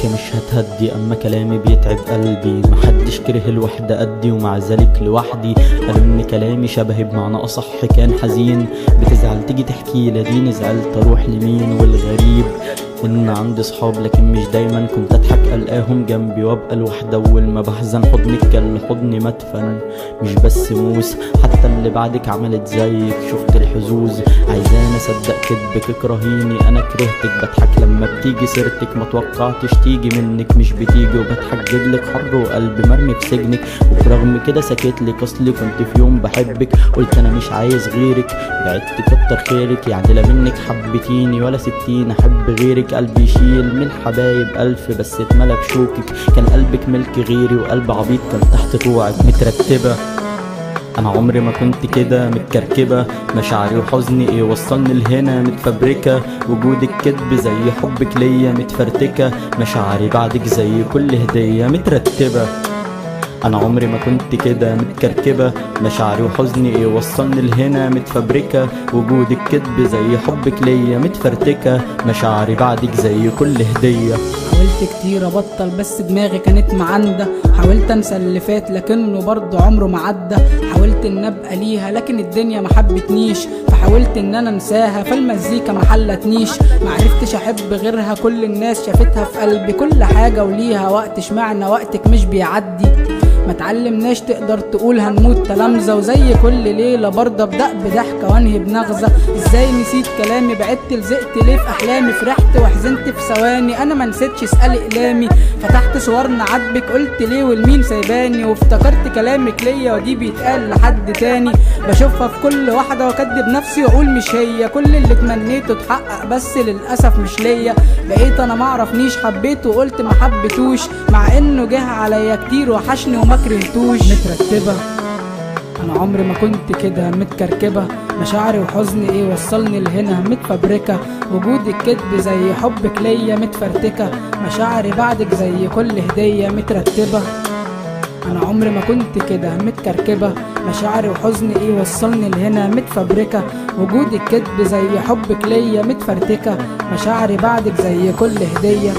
سكة مش هتهدي، اما كلامي بيتعب قلبي. محدش كره الوحدة قدي ومع ذلك لوحدي. قالوا ان كلامي شبهي بمعنى اصح كان حزين. بتزعل تيجي تحكي لديني، زعلت اروح لمين؟ والغريب ان عندي صحاب لكن مش دايما كنت اضحك القاهم جنبي وابقى الوحده. اول ما بحزن حضنك كان لحضني مدفن مش بس موس. حتى اللي بعدك عملت زيك، شفت الحظوظ عايزاني اصدق كدبك اكرهيني. انا كرهتك بضحك لما بتيجي سيرتك، ما توقعتش تيجي منك مش بتيجي. وبضحك جدلك حر وقلبي مرمي في سجنك، وبرغم كده سكتلك اصلي كنت في يوم بحبك. قلت انا مش عايز غيرك، بعدت كتر خيرك. يعني لا منك حبتيني ولا سبتيني احب غيرك. قلبي يشيل من الحبايب ألف بس اتملى بشوكك. كان قلبك ملك غيري وقلب عبيط كان تحت طوعك. مترتبة انا عمري ما كنت كده، متكركبة مشاعري وحزني ايه وصلني لهنا. متفبركة وجودك كدب زي حبك ليا. متفرتكة مشاعري بعدك زي كل هدية. مترتبة انا عمري ما كنت كده، متكركبة مشاعري وحزني ايه وصلني لهنا. متفبركة وجودك كدب زي حبك ليا. متفرتكة مشاعري بعدك زي كل هدية. حاولت كتير ابطل بس دماغي كانت معندة. حاولت انسى اللي فات لكنه برضه عمره ما عدى. حاولت ان ابقى ليها لكن الدنيا ما حبتنيش. فحاولت ان انا انساها فالمزيكا ما حلتنيش. معرفتش احب غيرها، كل الناس شافتها في قلبي. كل حاجة وليها وقت، اشمعنى وقتك مش بيعدي؟ ما تعلمناش تقدر تقول هنموت تلامذة. وزي كل ليلة برضه ابدأ بضحكة وانهي بنغزة. ازاي نسيت كلامي؟ بعدت لزقت ليه في احلامي؟ فرحت وحزنت في ثواني، انا ما نسيتش اسأل اقلامي. فتحت صورنا عاتبك قلت ليه والمين سايباني. وافتكرت كلامك ليا ودي بيتقال لحد تاني. بشوفها في كل واحدة واكدب نفسي واقول مش هي. كل اللي تمنيته اتحقق بس للأسف مش ليا. بقيت انا معرفنيش حبيته وقلت ما حبيتوش، مع انه جه عليا كتير وحشني وما كرهتوش. مترتبة انا عمري ما كنت كده، متكركبة مشاعري وحزني ايه وصلني لهنا. متفبركة وجودك كدب زي حبك ليا. متفرتكة مشاعري بعدك زي كل هدية. مترتبة انا عمري ما كنت كده، متكركبة مشاعري وحزني ايه وصلني لهنا. متفبركة وجودك كدب زي حبك ليا. متفرتكة مشاعري بعدك زي كل هدية.